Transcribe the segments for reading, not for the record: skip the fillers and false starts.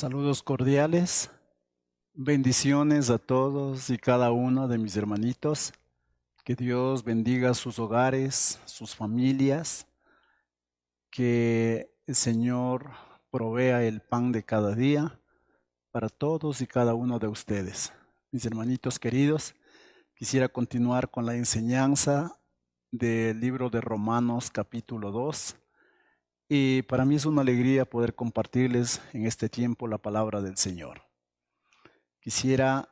Saludos cordiales, bendiciones a todos y cada uno de mis hermanitos. Que Dios bendiga sus hogares, sus familias, que el Señor provea el pan de cada día para todos y cada uno de ustedes. Mis hermanitos queridos, quisiera continuar con la enseñanza del libro de Romanos capítulo 2. Y para mí es una alegría poder compartirles en este tiempo la palabra del Señor. Quisiera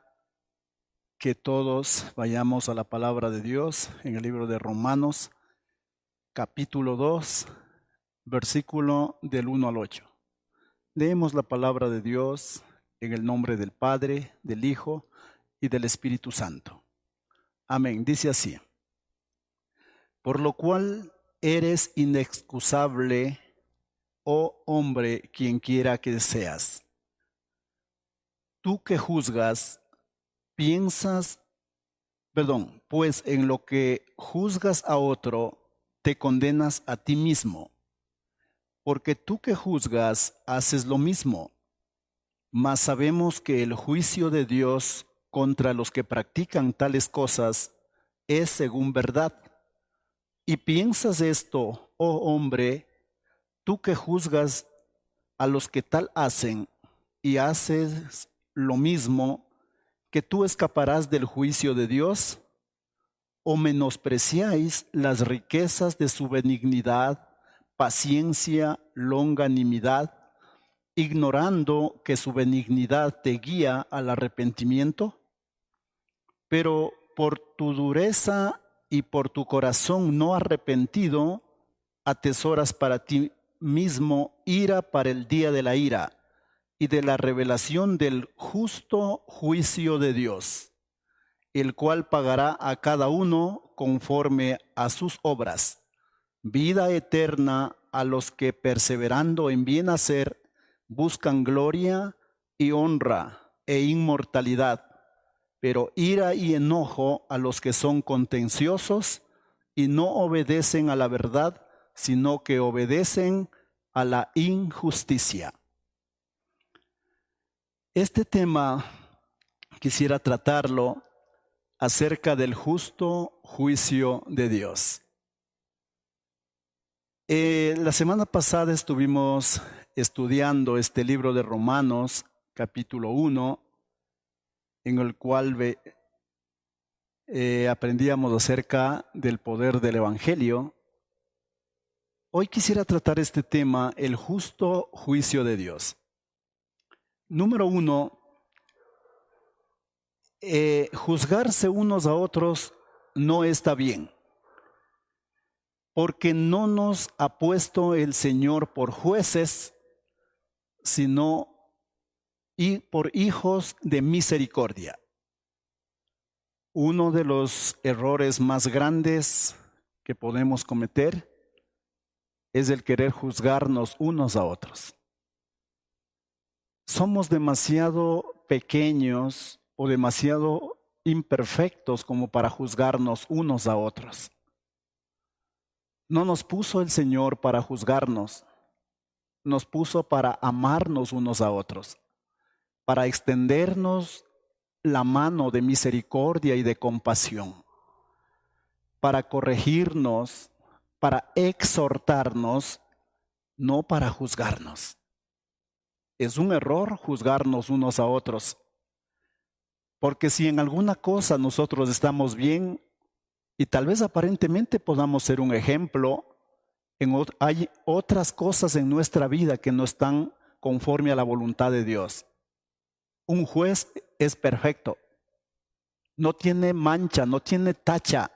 que todos vayamos a la palabra de Dios en el libro de Romanos, capítulo 2, versículo del 1 al 8. Leemos la palabra de Dios en el nombre del Padre, del Hijo y del Espíritu Santo. Amén. Dice así: por lo cual eres inexcusable, oh hombre, quien quiera que seas. Tú que juzgas, pues en lo que juzgas a otro, te condenas a ti mismo. Porque tú que juzgas, haces lo mismo. Mas sabemos que el juicio de Dios contra los que practican tales cosas es según verdad. Y piensas esto, oh hombre, tú que juzgas a los que tal hacen y haces lo mismo, que tú escaparás del juicio de Dios. ¿O menospreciáis las riquezas de su benignidad, paciencia, longanimidad, ignorando que su benignidad te guía al arrepentimiento? Pero por tu dureza y por tu corazón no arrepentido, atesoras para ti mismo ira para el día de la ira y de la revelación del justo juicio de Dios, el cual pagará a cada uno conforme a sus obras. Vida eterna a los que perseverando en bien hacer buscan gloria y honra e inmortalidad, pero ira y enojo a los que son contenciosos y no obedecen a la verdad, sino que obedecen a la injusticia. Este tema quisiera tratarlo acerca del justo juicio de Dios. La semana pasada estuvimos estudiando este libro de Romanos, capítulo 1, en el cual aprendíamos acerca del poder del Evangelio. Hoy quisiera tratar este tema, el justo juicio de Dios. Número 1, juzgarse unos a otros no está bien, porque no nos ha puesto el Señor por jueces, sino por hijos de misericordia. Uno de los errores más grandes que podemos cometer es el querer juzgarnos unos a otros. Somos demasiado pequeños o demasiado imperfectos como para juzgarnos unos a otros. No nos puso el Señor para juzgarnos, nos puso para amarnos unos a otros, para extendernos la mano de misericordia y de compasión, para corregirnos, para exhortarnos, no para juzgarnos. Es un error juzgarnos unos a otros, porque si en alguna cosa nosotros estamos bien y tal vez aparentemente podamos ser un ejemplo, hay otras cosas en nuestra vida que no están conforme a la voluntad de Dios. Un juez es perfecto, no tiene mancha, no tiene tacha.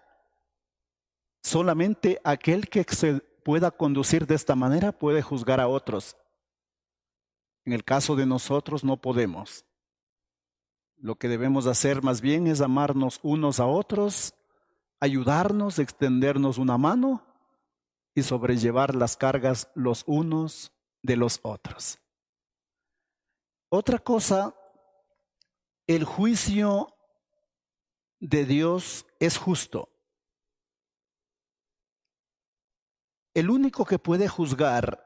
Solamente aquel que se pueda conducir de esta manera puede juzgar a otros. En el caso de nosotros no podemos. Lo que debemos hacer más bien es amarnos unos a otros, ayudarnos, extendernos una mano y sobrellevar las cargas los unos de los otros. Otra cosa, el juicio de Dios es justo. El único que puede juzgar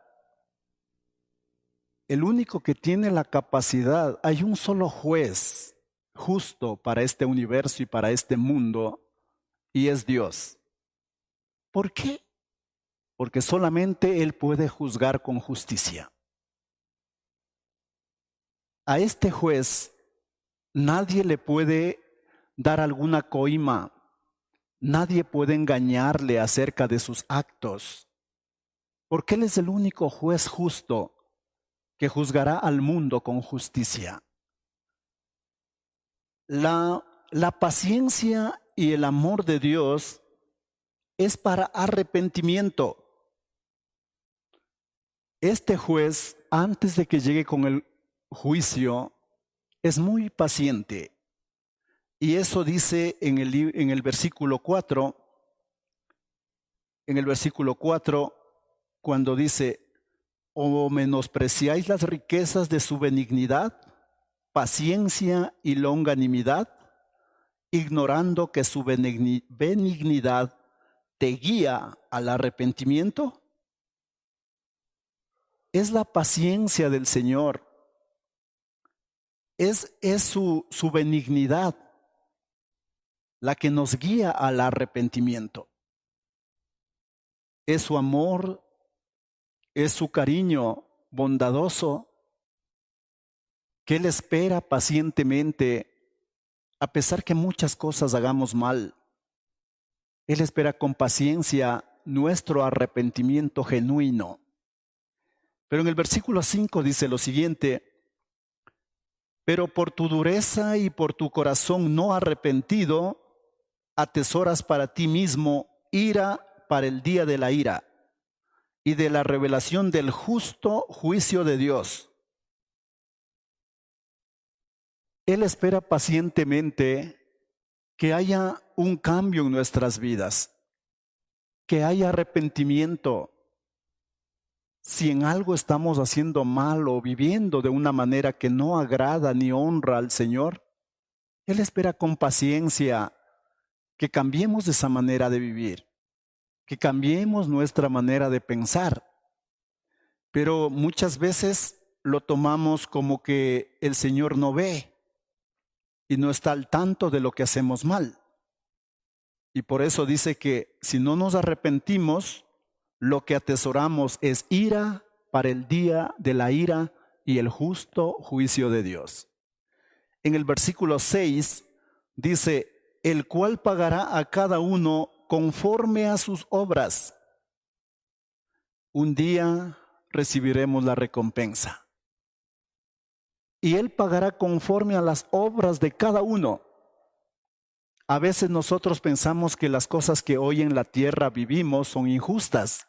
el único que tiene la capacidad, hay un solo juez justo para este universo y para este mundo, y es Dios. ¿Por qué? Porque solamente Él puede juzgar con justicia. A este juez nadie le puede dar alguna coima, nadie puede engañarle acerca de sus actos, porque Él es el único juez justo que juzgará al mundo con justicia. La paciencia y el amor de Dios es para arrepentimiento. Este juez, antes de que llegue con el juicio, es muy paciente. Y eso dice en el versículo 4, cuando dice, ¿o menospreciáis las riquezas de su benignidad, paciencia y longanimidad, ignorando que su benignidad te guía al arrepentimiento? Es la paciencia del Señor, es su benignidad la que nos guía al arrepentimiento. Es su amor, es su cariño bondadoso, que Él espera pacientemente, a pesar que muchas cosas hagamos mal. Él espera con paciencia nuestro arrepentimiento genuino. Pero en el versículo 5 dice lo siguiente: pero por tu dureza y por tu corazón no arrepentido, atesoras para ti mismo ira para el día de la ira y de la revelación del justo juicio de Dios. Él espera pacientemente que haya un cambio en nuestras vidas, que haya arrepentimiento. Si en algo estamos haciendo mal o viviendo de una manera que no agrada ni honra al Señor, Él espera con paciencia que cambiemos de esa manera de vivir, que cambiemos nuestra manera de pensar. Pero muchas veces lo tomamos como que el Señor no ve y no está al tanto de lo que hacemos mal. Y por eso dice que si no nos arrepentimos, lo que atesoramos es ira para el día de la ira y el justo juicio de Dios. En el versículo 6 dice, el cual pagará a cada uno conforme a sus obras. Un día recibiremos la recompensa. Y Él pagará conforme a las obras de cada uno. A veces nosotros pensamos que las cosas que hoy en la tierra vivimos son injustas.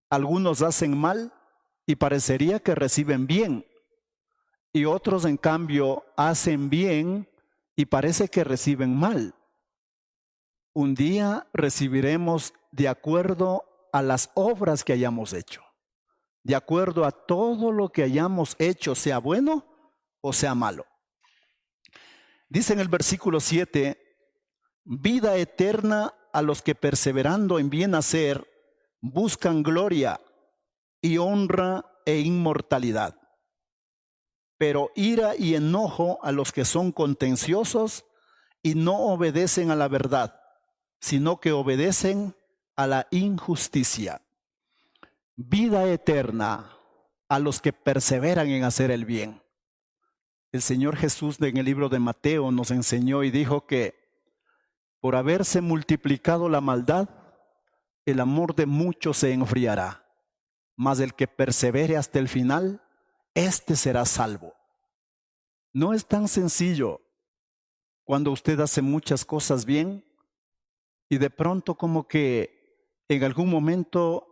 Algunos hacen mal y parecería que reciben bien. Y otros, en cambio, hacen bien y parece que reciben mal. Un día recibiremos de acuerdo a las obras que hayamos hecho. De acuerdo a todo lo que hayamos hecho, sea bueno o sea malo. Dice en el versículo 7, vida eterna a los que perseverando en bien hacer, buscan gloria y honra e inmortalidad. Pero ira y enojo a los que son contenciosos y no obedecen a la verdad, sino que obedecen a la injusticia. Vida eterna a los que perseveran en hacer el bien. El Señor Jesús en el libro de Mateo nos enseñó y dijo que por haberse multiplicado la maldad, el amor de muchos se enfriará, mas el que persevere hasta el final, éste será salvo. No es tan sencillo cuando usted hace muchas cosas bien y de pronto como que en algún momento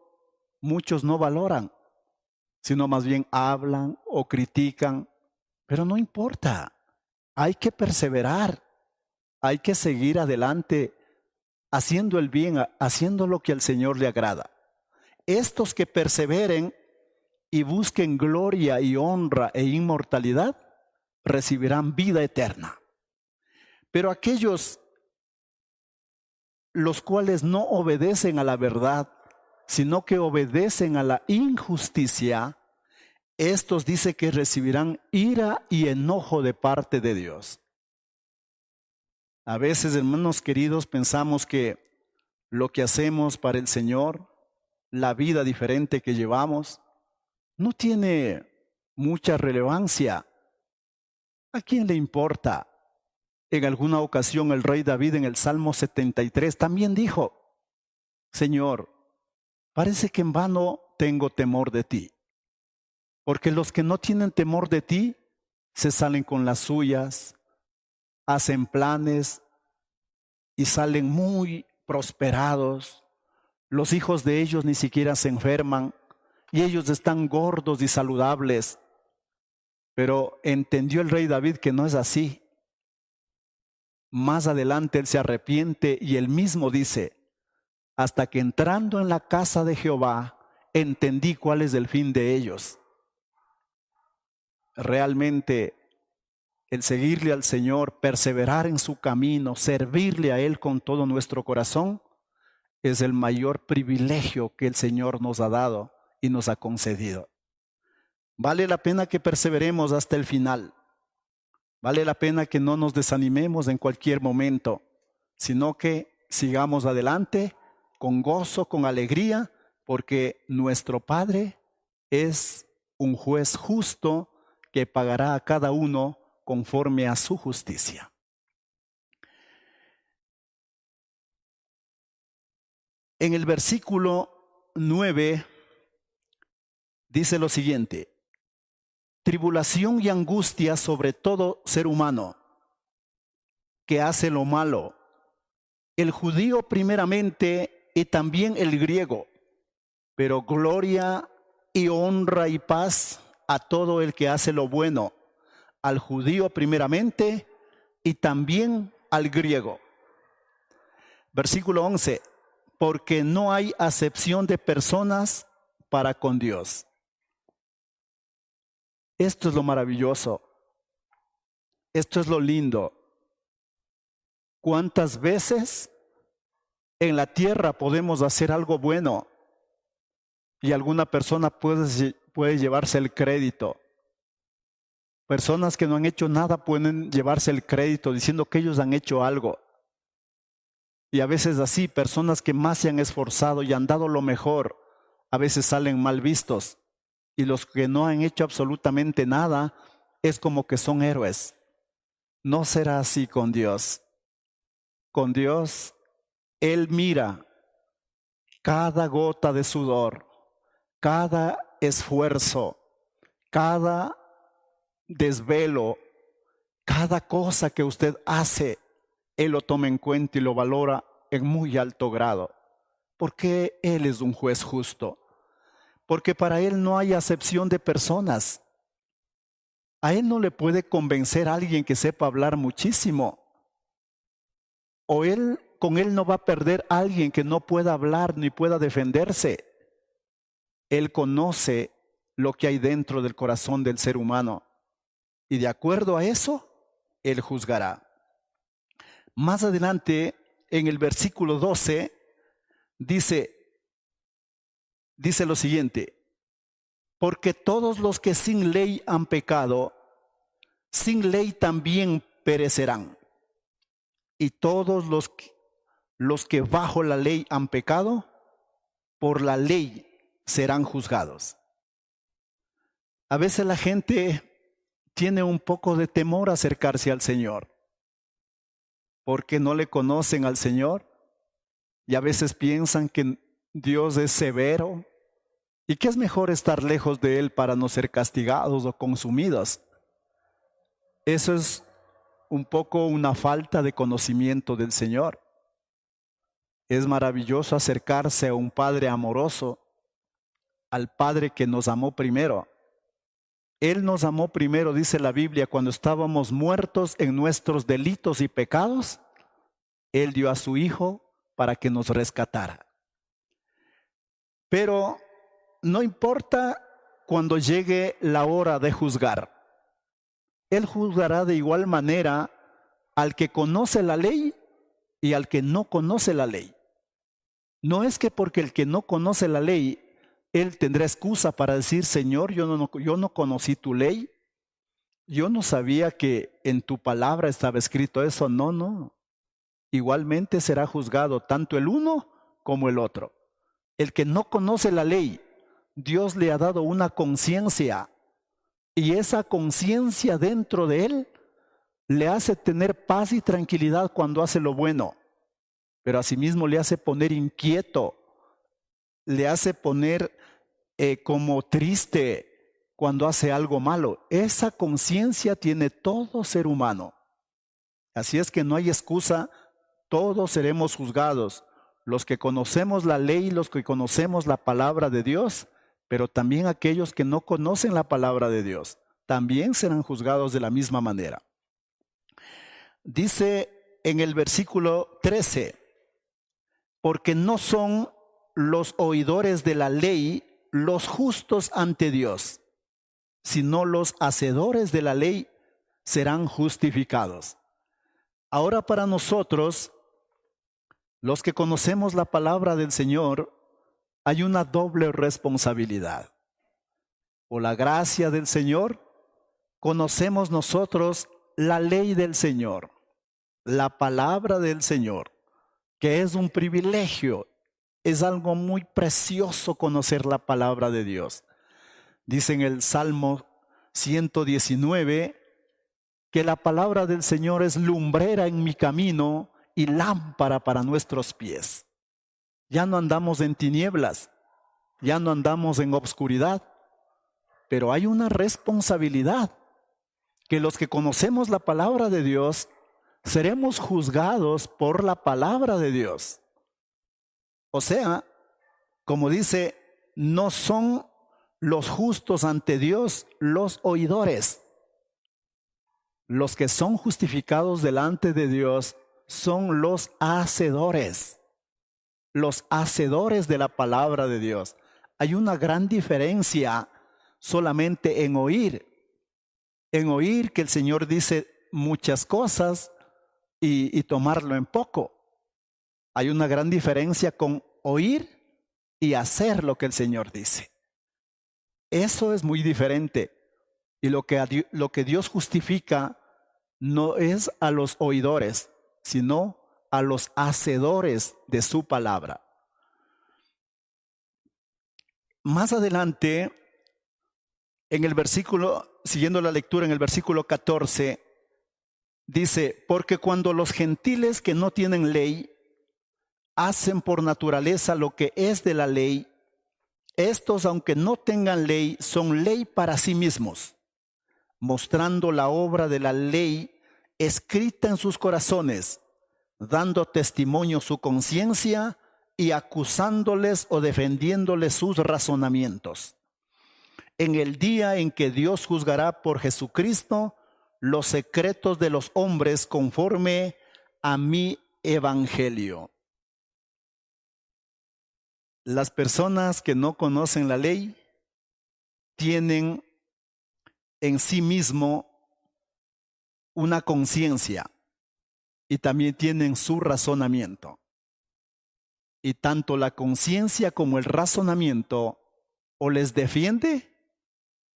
muchos no valoran, sino más bien hablan o critican, pero no importa, hay que perseverar, hay que seguir adelante haciendo el bien, haciendo lo que al Señor le agrada. Estos que perseveren y busquen gloria y honra e inmortalidad, recibirán vida eterna. Pero aquellos los cuales no obedecen a la verdad, sino que obedecen a la injusticia, estos dice que recibirán ira y enojo de parte de Dios. A veces, hermanos queridos, pensamos que lo que hacemos para el Señor, la vida diferente que llevamos, no tiene mucha relevancia. ¿A quién le importa? En alguna ocasión el rey David en el Salmo 73 también dijo: Señor, parece que en vano tengo temor de ti, porque los que no tienen temor de ti se salen con las suyas, hacen planes y salen muy prosperados. Los hijos de ellos ni siquiera se enferman y ellos están gordos y saludables. Pero entendió el rey David que no es así. Más adelante él se arrepiente y él mismo dice: hasta que entrando en la casa de Jehová entendí cuál es el fin de ellos. Realmente el seguirle al Señor, perseverar en su camino, servirle a Él con todo nuestro corazón, es el mayor privilegio que el Señor nos ha dado y nos ha concedido. Vale la pena que perseveremos hasta el final. Vale la pena que no nos desanimemos en cualquier momento, sino que sigamos adelante con gozo, con alegría, porque nuestro Padre es un juez justo que pagará a cada uno conforme a su justicia. En el versículo 9 dice lo siguiente: tribulación y angustia sobre todo ser humano que hace lo malo, el judío primeramente y también el griego, pero gloria y honra y paz a todo el que hace lo bueno, al judío primeramente y también al griego. Versículo 11, porque no hay acepción de personas para con Dios. Esto es lo maravilloso, esto es lo lindo. ¿Cuántas veces en la tierra podemos hacer algo bueno y alguna persona puede llevarse el crédito? Personas que no han hecho nada pueden llevarse el crédito diciendo que ellos han hecho algo. Y a veces así, personas que más se han esforzado y han dado lo mejor, a veces salen mal vistos. Y los que no han hecho absolutamente nada, es como que son héroes. No será así con Dios. Con Dios, Él mira cada gota de sudor, cada esfuerzo, cada desvelo, cada cosa que usted hace, Él lo toma en cuenta y lo valora en muy alto grado, porque Él es un juez justo, porque para Él no hay acepción de personas. A Él no le puede convencer a alguien que sepa hablar muchísimo, o con Él no va a perder a alguien que no pueda hablar ni pueda defenderse. Él conoce lo que hay dentro del corazón del ser humano y de acuerdo a eso, Él juzgará. Más adelante, en el versículo 12, dice lo siguiente: porque todos los que sin ley han pecado, sin ley también perecerán. Y todos los que bajo la ley han pecado, por la ley serán juzgados. A veces la gente tiene un poco de temor a acercarse al Señor, porque no le conocen al Señor y a veces piensan que Dios es severo y que es mejor estar lejos de Él para no ser castigados o consumidos. Eso es un poco una falta de conocimiento del Señor. Es maravilloso acercarse a un Padre amoroso, al Padre que nos amó primero. Él nos amó primero, dice la Biblia, cuando estábamos muertos en nuestros delitos y pecados. Él dio a su Hijo para que nos rescatara. Pero no importa cuando llegue la hora de juzgar. Él juzgará de igual manera al que conoce la ley y al que no conoce la ley. No es que porque el que no conoce la ley él tendrá excusa para decir, Señor, yo no conocí tu ley, yo no sabía que en tu palabra estaba escrito eso. No, no. Igualmente será juzgado tanto el uno como el otro. El que no conoce la ley, Dios le ha dado una conciencia, y esa conciencia dentro de él le hace tener paz y tranquilidad cuando hace lo bueno, pero asimismo le hace poner inquieto, le hace poner como triste cuando hace algo malo. Esa conciencia tiene todo ser humano. Así es que no hay excusa, todos seremos juzgados. Los que conocemos la ley, los que conocemos la palabra de Dios, pero también aquellos que no conocen la palabra de Dios, también serán juzgados de la misma manera. Dice en el versículo 13, porque no son los oidores de la ley los justos ante Dios, sino los hacedores de la ley serán justificados. Ahora para nosotros, los que conocemos la palabra del Señor, hay una doble responsabilidad. Por la gracia del Señor, conocemos nosotros la ley del Señor, la palabra del Señor, que es un privilegio, es algo muy precioso conocer la palabra de Dios. Dice en el Salmo 119 que la palabra del Señor es lumbrera en mi camino y lámpara para nuestros pies. Ya no andamos en tinieblas, ya no andamos en obscuridad, pero hay una responsabilidad, que los que conocemos la palabra de Dios seremos juzgados por la palabra de Dios. O sea, como dice, no son los justos ante Dios los oidores. Los que son justificados delante de Dios son los hacedores de la palabra de Dios. Hay una gran diferencia solamente en oír que el Señor dice muchas cosas y tomarlo en poco. Hay una gran diferencia con oír y hacer lo que el Señor dice. Eso es muy diferente. Y lo que Dios justifica no es a los oidores, sino a los hacedores de su palabra. Más adelante, en el versículo, siguiendo la lectura en el versículo 14, dice, porque cuando los gentiles que no tienen ley hacen por naturaleza lo que es de la ley, estos, aunque no tengan ley, son ley para sí mismos, mostrando la obra de la ley escrita en sus corazones, dando testimonio su conciencia y acusándoles o defendiéndoles sus razonamientos. En el día en que Dios juzgará por Jesucristo los secretos de los hombres conforme a mi evangelio. Las personas que no conocen la ley tienen en sí mismo una conciencia y también tienen su razonamiento. Y tanto la conciencia como el razonamiento o les defiende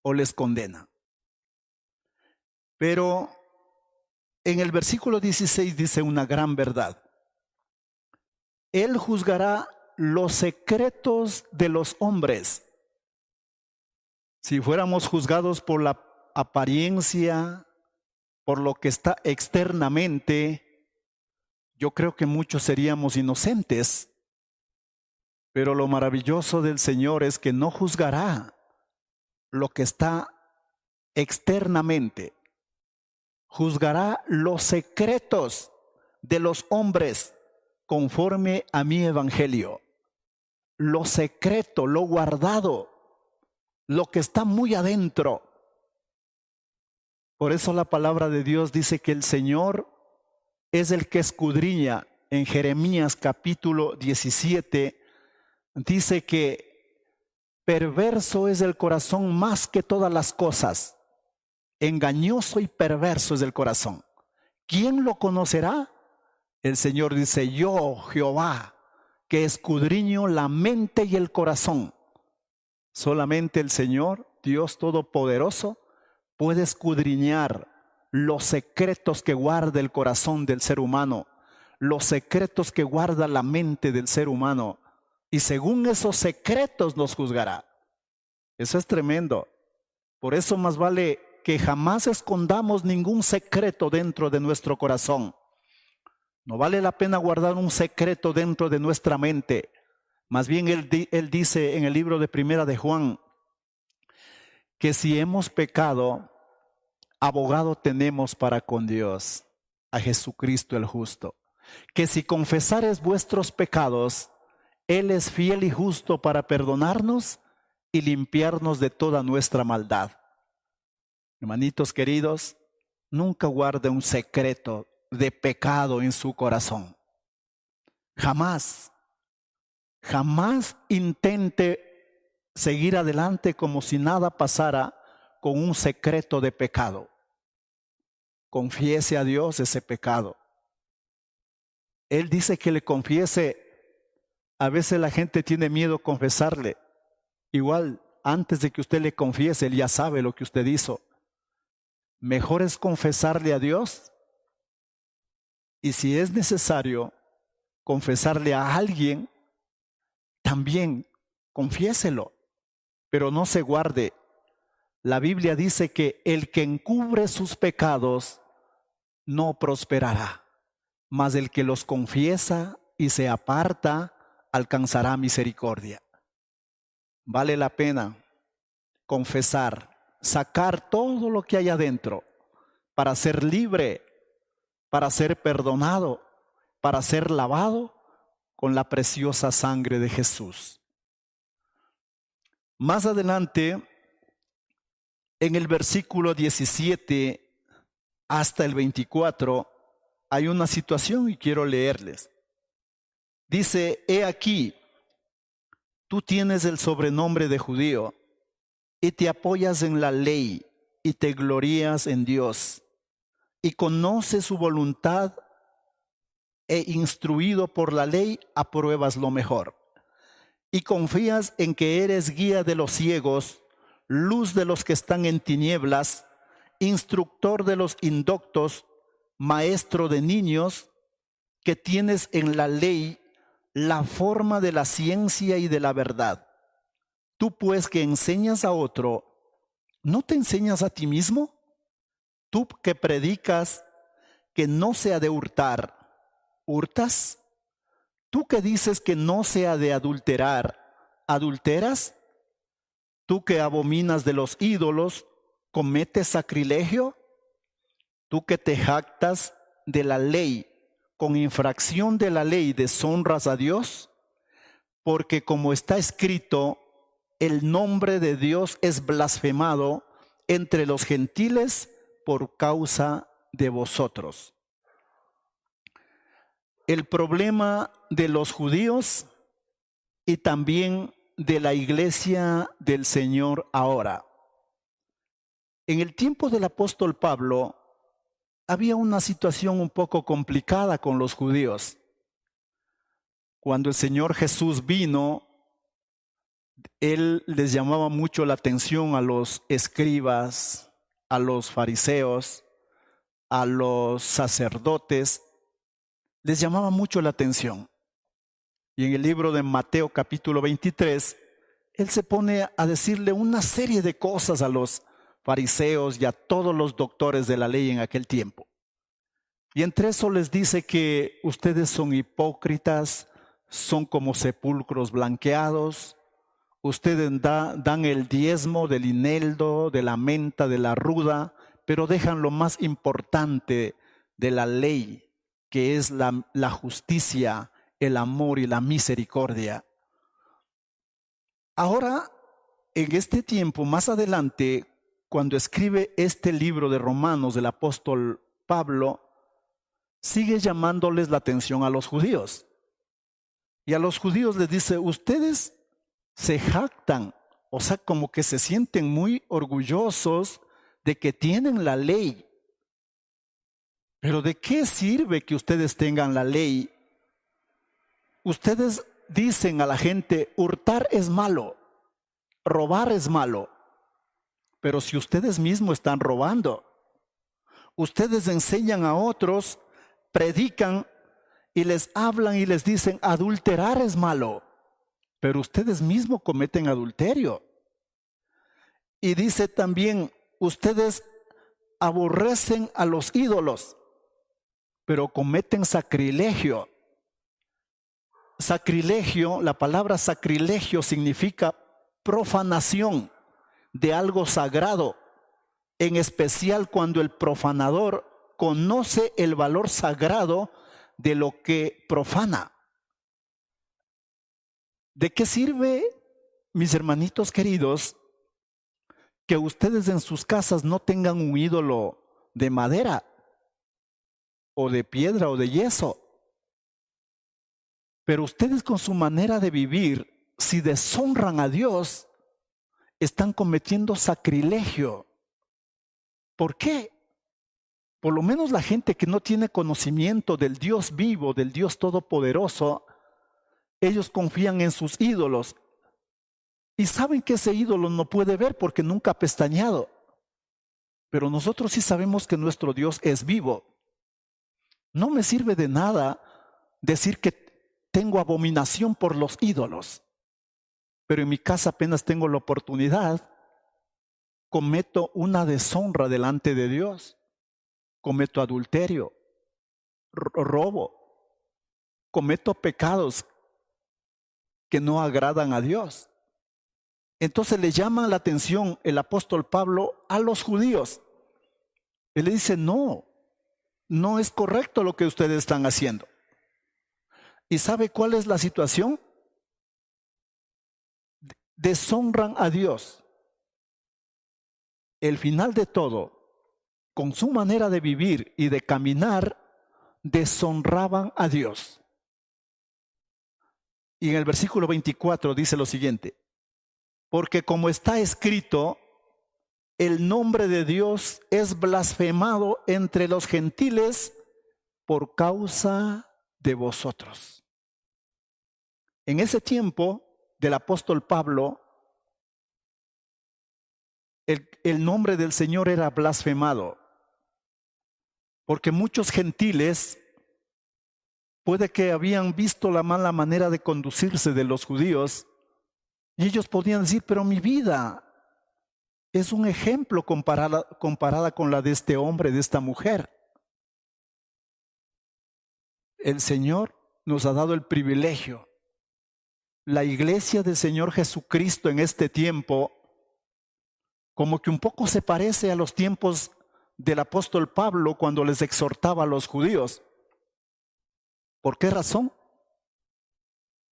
o les condena. Pero en el versículo 16 dice una gran verdad. Él juzgará los secretos de los hombres. Si fuéramos juzgados por la apariencia, por lo que está externamente, yo creo que muchos seríamos inocentes. Pero lo maravilloso del Señor es que no juzgará lo que está externamente. Juzgará los secretos de los hombres conforme a mi evangelio. Lo secreto, lo guardado, lo que está muy adentro. Por eso la palabra de Dios dice que el Señor es el que escudriña. En Jeremías capítulo 17 dice que perverso es el corazón más que todas las cosas. Engañoso y perverso es el corazón. ¿Quién lo conocerá? El Señor dice, yo, Jehová, que escudriño la mente y el corazón. Solamente el Señor, Dios Todopoderoso, puede escudriñar los secretos que guarda el corazón del ser humano, los secretos que guarda la mente del ser humano, y según esos secretos nos juzgará. Eso es tremendo. Por eso más vale que jamás escondamos ningún secreto dentro de nuestro corazón. No vale la pena guardar un secreto dentro de nuestra mente. Más bien él dice en el libro de Primera de Juan que si hemos pecado, abogado tenemos para con Dios, a Jesucristo el justo. Que si confesares vuestros pecados, Él es fiel y justo para perdonarnos y limpiarnos de toda nuestra maldad. Hermanitos queridos, nunca guarde un secreto de pecado en su corazón. Jamás, jamás intente seguir adelante como si nada pasara con un secreto de pecado. Confiese a Dios ese pecado. Él dice que le confiese. A veces la gente tiene miedo confesarle. Igual, antes de que usted le confiese, Él ya sabe lo que usted hizo. Mejor es confesarle a Dios, y si es necesario confesarle a alguien, también confiéselo, pero no se guarde. La Biblia dice que el que encubre sus pecados no prosperará, mas el que los confiesa y se aparta alcanzará misericordia. Vale la pena confesar, sacar todo lo que hay adentro para ser libre, para ser perdonado, para ser lavado con la preciosa sangre de Jesús. Más adelante, en el versículo 17 hasta el 24, hay una situación y quiero leerles. Dice, he aquí, tú tienes el sobrenombre de judío y te apoyas en la ley y te glorías en Dios y conoces su voluntad e instruido por la ley apruebas lo mejor y confías en que eres guía de los ciegos, luz de los que están en tinieblas, instructor de los indoctos, maestro de niños, que tienes en la ley la forma de la ciencia y de la verdad. Tú pues que enseñas a otro, ¿no te enseñas a ti mismo? Tú que predicas que no se ha de hurtar, ¿hurtas? Tú que dices que no se ha de adulterar, ¿adulteras? Tú que abominas de los ídolos, ¿cometes sacrilegio? Tú que te jactas de la ley, con infracción de la ley deshonras a Dios, porque como está escrito, el nombre de Dios es blasfemado entre los gentiles por causa de vosotros. El problema de los judíos y también de la iglesia del Señor ahora. En el tiempo del apóstol Pablo había una situación un poco complicada con los judíos. Cuando el Señor Jesús vino, Él les llamaba mucho la atención a los escribas, a los fariseos, a los sacerdotes, les llamaba mucho la atención. Y en el libro de Mateo capítulo 23, Él se pone a decirle una serie de cosas a los fariseos y a todos los doctores de la ley en aquel tiempo. Y entre eso les dice que ustedes son hipócritas, son como sepulcros blanqueados, ustedes dan el diezmo del lineldo, de la menta, de la ruda, pero dejan lo más importante de la ley, que es la justicia, el amor y la misericordia. Ahora, en este tiempo, más adelante, cuando escribe este libro de Romanos del apóstol Pablo, sigue llamándoles la atención a los judíos. Y a los judíos les dice, ustedes se jactan, o sea, como que se sienten muy orgullosos de que tienen la ley. Pero ¿de qué sirve que ustedes tengan la ley? Ustedes dicen a la gente, hurtar es malo. Robar es malo, pero si ustedes mismos están robando, ustedes enseñan a otros, predican y les hablan y les dicen, adulterar es malo, pero ustedes mismos cometen adulterio. Y dice también, ustedes aborrecen a los ídolos, pero cometen sacrilegio. Sacrilegio, la palabra sacrilegio significa profanación de algo sagrado, en especial cuando el profanador conoce el valor sagrado de lo que profana. ¿De qué sirve, mis hermanitos queridos, que ustedes en sus casas no tengan un ídolo de madera o de piedra o de yeso? Pero ustedes con su manera de vivir, si deshonran a Dios, están cometiendo sacrilegio. ¿Por qué? Por lo menos la gente que no tiene conocimiento del Dios vivo, del Dios todopoderoso, ellos confían en sus ídolos y saben que ese ídolo no puede ver porque nunca ha pestañeado. Pero nosotros sí sabemos que nuestro Dios es vivo. No me sirve de nada decir que tengo abominación por los ídolos, pero en mi casa apenas tengo la oportunidad, cometo una deshonra delante de Dios, cometo adulterio, robo, cometo pecados que no agradan a Dios. Entonces le llama la atención el apóstol Pablo a los judíos. Él le dice, no es correcto lo que ustedes están haciendo. ¿Y sabe cuál es la situación? Deshonran a Dios. El final de todo, con su manera de vivir y de caminar, deshonraban a Dios. Y en el versículo 24 dice lo siguiente, porque como está escrito, el nombre de Dios es blasfemado entre los gentiles por causa de vosotros. En ese tiempo del apóstol Pablo, el nombre del Señor era blasfemado, porque muchos gentiles puede que habían visto la mala manera de conducirse de los judíos y ellos podían decir, pero mi vida es un ejemplo comparada con la de este hombre, de esta mujer. El Señor nos ha dado el privilegio. La iglesia del Señor Jesucristo en este tiempo, como que un poco se parece a los tiempos del apóstol Pablo cuando les exhortaba a los judíos. ¿Por qué razón?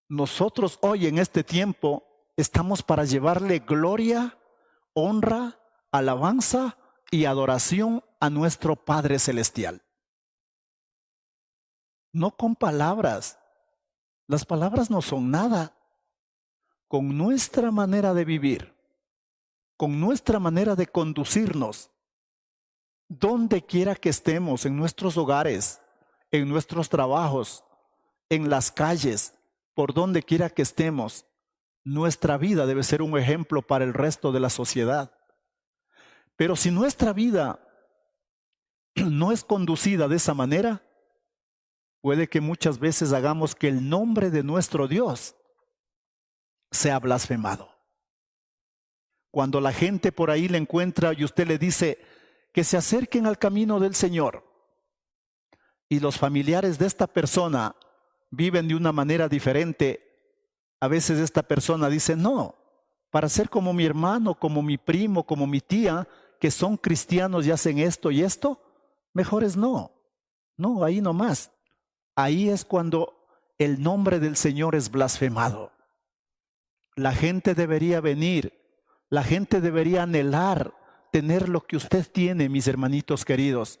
Nosotros hoy en este tiempo estamos para llevarle gloria, honra, alabanza y adoración a nuestro Padre Celestial. No con palabras. Las palabras no son nada. Con nuestra manera de vivir, con nuestra manera de conducirnos, donde quiera que estemos, en nuestros hogares, en nuestros trabajos, en las calles, por donde quiera que estemos, nuestra vida debe ser un ejemplo para el resto de la sociedad. Pero si nuestra vida no es conducida de esa manera, puede que muchas veces hagamos que el nombre de nuestro Dios sea blasfemado. Cuando la gente por ahí le encuentra y usted le dice que se acerquen al camino del Señor y los familiares de esta persona viven de una manera diferente, a veces esta persona dice, no, para ser como mi hermano, como mi primo, como mi tía, que son cristianos y hacen esto y esto, mejor es no, ahí nomás. Ahí es cuando el nombre del Señor es blasfemado. La gente debería venir, la gente debería anhelar tener lo que usted tiene, mis hermanitos queridos.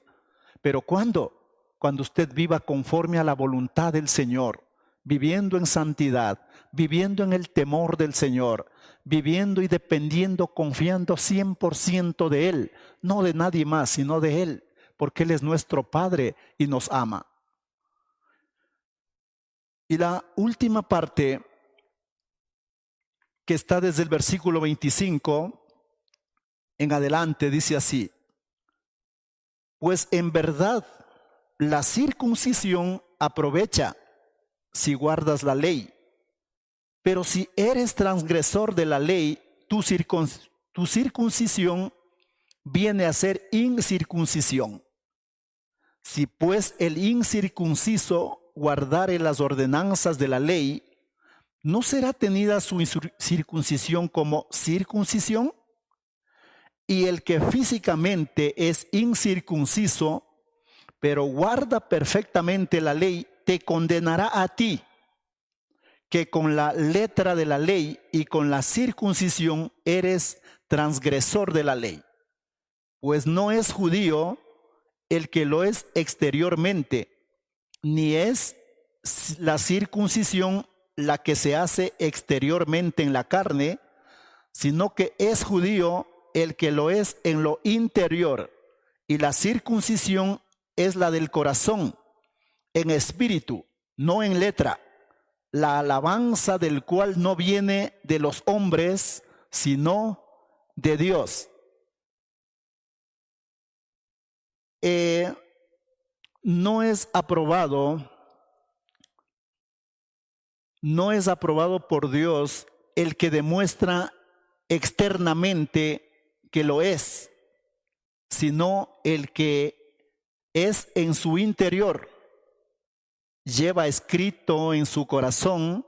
Pero ¿cuándo? Cuando usted viva conforme a la voluntad del Señor, viviendo en santidad, viviendo en el temor del Señor, viviendo y dependiendo, confiando 100% de Él, no de nadie más, sino de Él, porque Él es nuestro Padre y nos ama. Y la última parte que está desde el versículo 25 en adelante, dice así: pues en verdad la circuncisión aprovecha si guardas la ley, pero si eres transgresor de la ley, tu circuncisión viene a ser incircuncisión. Si pues el incircunciso guardare las ordenanzas de la ley, ¿no será tenida su circuncisión como circuncisión? Y el que físicamente es incircunciso, pero guarda perfectamente la ley, te condenará a ti, que con la letra de la ley y con la circuncisión eres transgresor de la ley. Pues no es judío el que lo es exteriormente, ni es la circuncisión la que se hace exteriormente en la carne, sino que es judío el que lo es en lo interior, y la circuncisión es la del corazón, en espíritu, no en letra, la alabanza del cual no viene de los hombres, sino de Dios. No es aprobado por Dios el que demuestra externamente que lo es, sino el que es en su interior, lleva escrito en su corazón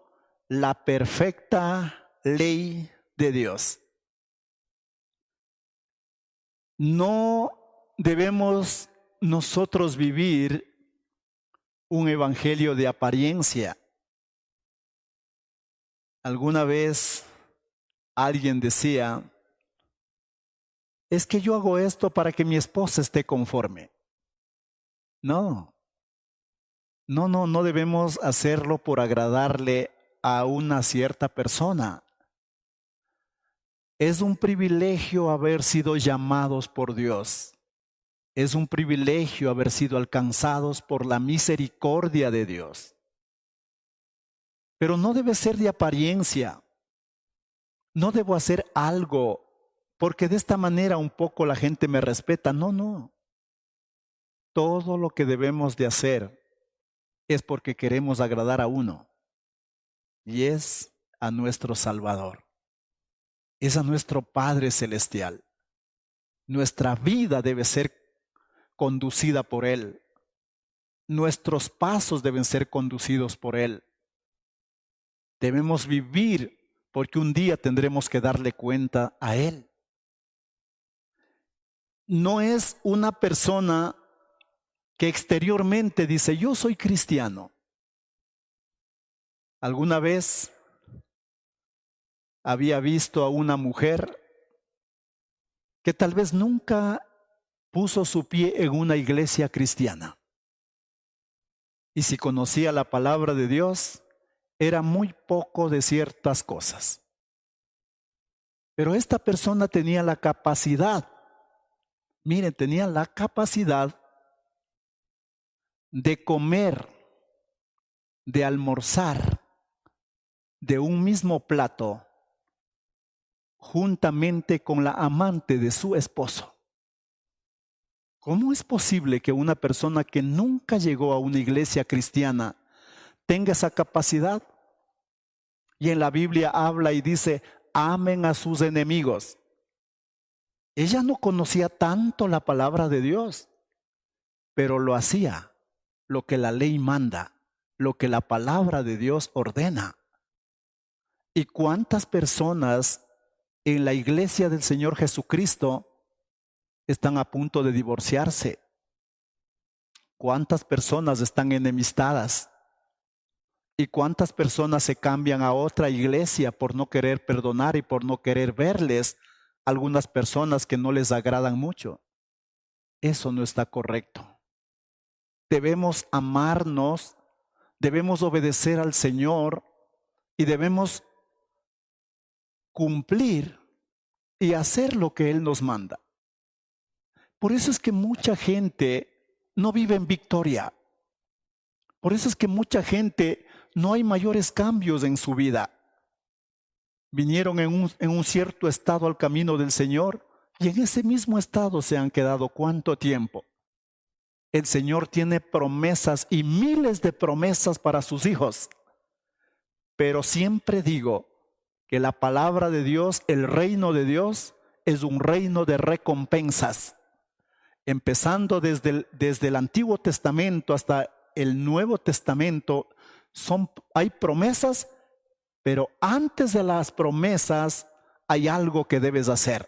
la perfecta ley de Dios. No debemos nosotros vivir un evangelio de apariencia. Alguna vez alguien decía: es que yo hago esto para que mi esposa esté conforme. No debemos hacerlo por agradarle a una cierta persona. Es un privilegio haber sido llamados por Dios. Es un privilegio haber sido alcanzados por la misericordia de Dios. Pero no debe ser de apariencia. No debo hacer algo porque de esta manera un poco la gente me respeta. No. Todo lo que debemos de hacer es porque queremos agradar a uno, y es a nuestro Salvador. Es a nuestro Padre Celestial. Nuestra vida debe ser conducida por Él. Nuestros pasos deben ser conducidos por Él. Debemos vivir porque un día tendremos que darle cuenta a Él. No es una persona que exteriormente dice: yo soy cristiano. Alguna vez había visto a una mujer que tal vez nunca puso su pie en una iglesia cristiana. Y si conocía la palabra de Dios, era muy poco de ciertas cosas. Pero esta persona tenía la capacidad, tenía la capacidad de comer, de almorzar de un mismo plato juntamente con la amante de su esposo. ¿Cómo es posible que una persona que nunca llegó a una iglesia cristiana tenga esa capacidad? Y en la Biblia habla y dice: amen a sus enemigos. Ella no conocía tanto la palabra de Dios, pero lo hacía, lo que la ley manda, lo que la palabra de Dios ordena. ¿Y cuántas personas en la iglesia del Señor Jesucristo están a punto de divorciarse? ¿Cuántas personas están enemistadas? ¿Y cuántas personas se cambian a otra iglesia por no querer perdonar y por no querer verles algunas personas que no les agradan mucho? Eso no está correcto. Debemos amarnos, debemos obedecer al Señor y debemos cumplir y hacer lo que Él nos manda. Por eso es que mucha gente no vive en victoria. Por eso es que mucha gente no hay mayores cambios en su vida. Vinieron en un cierto estado al camino del Señor y en ese mismo estado se han quedado. ¿Cuánto tiempo? El Señor tiene promesas y miles de promesas para sus hijos. Pero siempre digo que la palabra de Dios, el reino de Dios, es un reino de recompensas. Empezando desde el Antiguo Testamento hasta el Nuevo Testamento, hay promesas, pero antes de las promesas hay algo que debes hacer.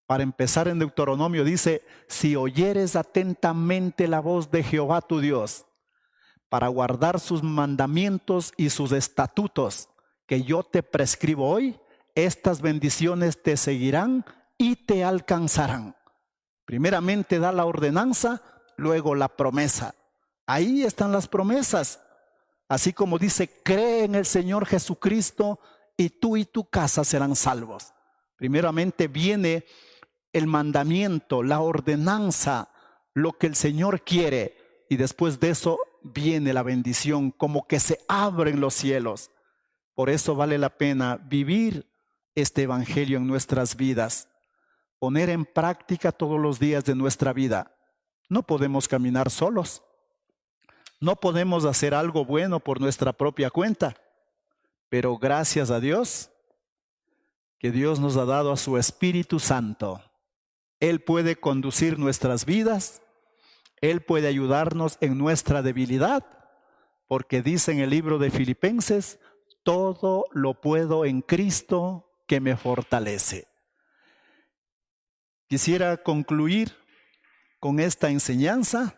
Para empezar, en Deuteronomio dice: si oyeres atentamente la voz de Jehová tu Dios, para guardar sus mandamientos y sus estatutos que yo te prescribo hoy, estas bendiciones te seguirán y te alcanzarán. Primeramente da la ordenanza, luego la promesa. Ahí están las promesas. Así como dice: cree en el Señor Jesucristo y tú y tu casa serán salvos. Primeramente viene el mandamiento, la ordenanza, lo que el Señor quiere, y después de eso viene la bendición, como que se abren los cielos. Por eso vale la pena vivir este evangelio en nuestras vidas, poner en práctica todos los días de nuestra vida. No podemos caminar solos, no podemos hacer algo bueno por nuestra propia cuenta, pero gracias a Dios que Dios nos ha dado a su Espíritu Santo. Él puede conducir nuestras vidas, Él puede ayudarnos en nuestra debilidad, porque dice en el libro de Filipenses: todo lo puedo en Cristo que me fortalece. Quisiera concluir con esta enseñanza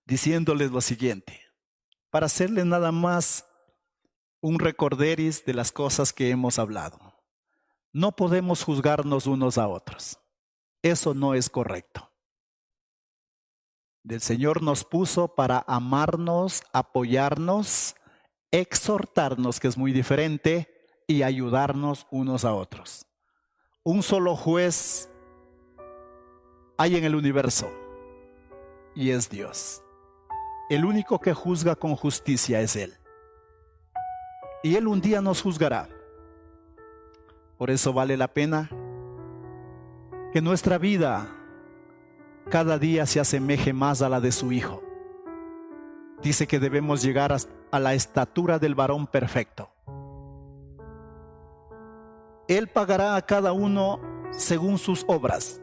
diciéndoles lo siguiente, para hacerles nada más un recorderis de las cosas que hemos hablado. No podemos juzgarnos unos a otros. Eso no es correcto. El Señor nos puso para amarnos, apoyarnos, exhortarnos, que es muy diferente, y ayudarnos unos a otros. Un solo juez hay en el universo y es Dios. El único que juzga con justicia es Él. Y Él un día nos juzgará. Por eso vale la pena que nuestra vida cada día se asemeje más a la de su Hijo. Dice que debemos llegar a la estatura del varón perfecto. Él pagará a cada uno según sus obras.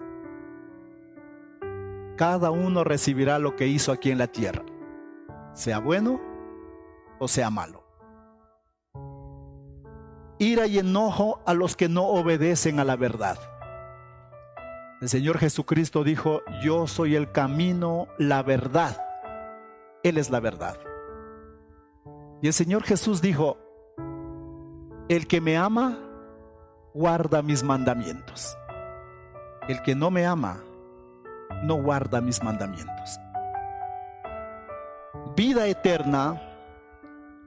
Cada uno recibirá lo que hizo aquí en la tierra, sea bueno o sea malo. Ira y enojo a los que no obedecen a la verdad. El Señor Jesucristo dijo: yo soy el camino, la verdad. Él es la verdad. Y el Señor Jesús dijo: el que me ama, guarda mis mandamientos. El que no me ama, no guarda mis mandamientos. Vida eterna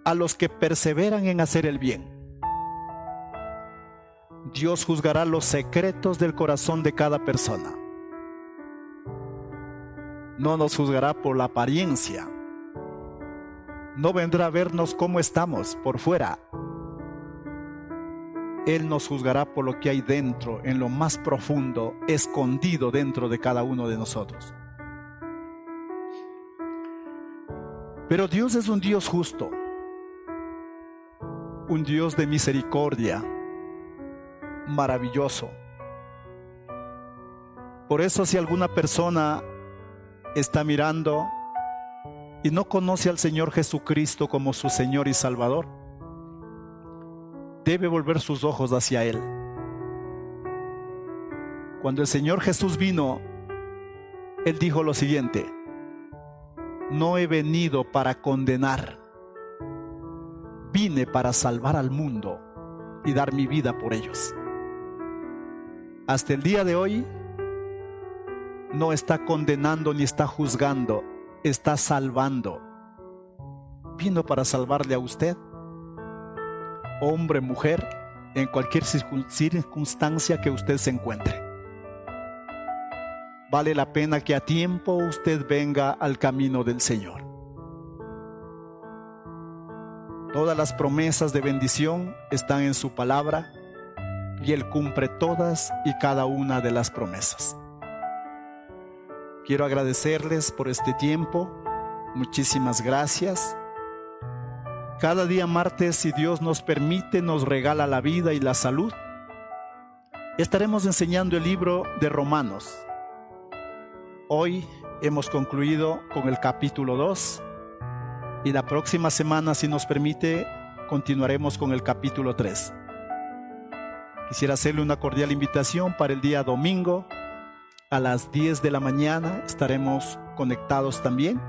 a los que perseveran en hacer el bien. Dios juzgará los secretos del corazón de cada persona. No nos juzgará por la apariencia. No vendrá a vernos cómo estamos por fuera. Él nos juzgará por lo que hay dentro, en lo más profundo, escondido dentro de cada uno de nosotros. Pero Dios es un Dios justo, un Dios de misericordia, maravilloso. Por eso, si alguna persona está mirando y no conoce al Señor Jesucristo como su Señor y Salvador, debe volver sus ojos hacia Él. Cuando el Señor Jesús vino, Él dijo lo siguiente: no he venido para condenar, vine para salvar al mundo y dar mi vida por ellos. Hasta el día de hoy no está condenando ni está juzgando, está salvando. Vino para salvarle a usted, hombre, mujer, en cualquier circunstancia que usted se encuentre. Vale la pena que a tiempo usted venga al camino del Señor. Todas las promesas de bendición están en su palabra y Él cumple todas y cada una de las promesas. Quiero agradecerles por este tiempo. Muchísimas gracias. Cada día martes, si Dios nos permite, nos regala la vida y la salud. Estaremos enseñando el libro de Romanos. Hoy hemos concluido con el capítulo 2 y la próxima semana, si nos permite, continuaremos con el capítulo 3. Quisiera hacerle una cordial invitación para el día domingo a las 10 de la mañana. Estaremos conectados también.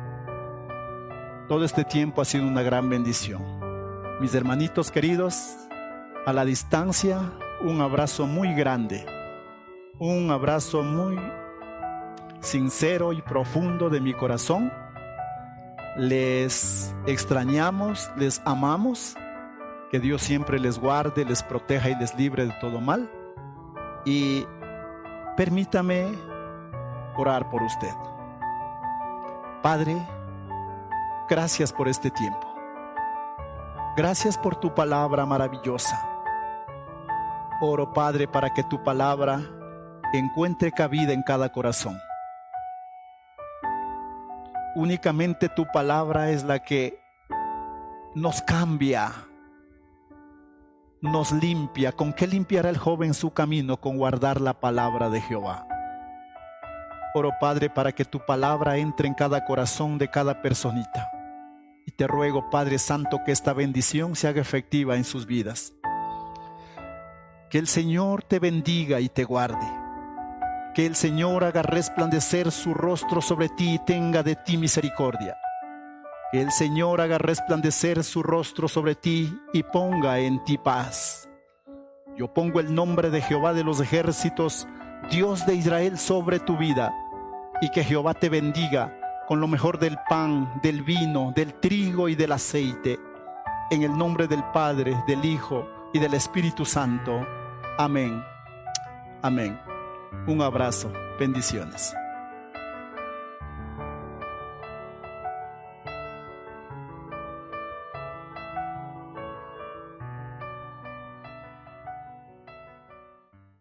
Todo este tiempo ha sido una gran bendición. Mis hermanitos queridos, a la distancia, un abrazo muy grande, un abrazo muy sincero y profundo de mi corazón. Les extrañamos, les amamos. Que Dios siempre les guarde, les proteja y les libre de todo mal. Y permítame orar por usted. Padre, gracias por este tiempo. Gracias por tu palabra maravillosa. Oro, Padre, para que tu palabra encuentre cabida en cada corazón. Únicamente tu palabra es la que nos cambia, nos limpia. ¿Con qué limpiará el joven su camino? Con guardar la palabra de Jehová. Oro, Padre, para que tu palabra entre en cada corazón de cada personita. Y te ruego, Padre Santo, que esta bendición se haga efectiva en sus vidas. Que el Señor te bendiga y te guarde. Que el Señor haga resplandecer su rostro sobre ti y tenga de ti misericordia. Que el Señor haga resplandecer su rostro sobre ti y ponga en ti paz. Yo pongo el nombre de Jehová de los ejércitos, Dios de Israel, sobre tu vida, y que Jehová te bendiga con lo mejor del pan, del vino, del trigo y del aceite. En el nombre del Padre, del Hijo y del Espíritu Santo. Amén. Amén. Un abrazo. Bendiciones.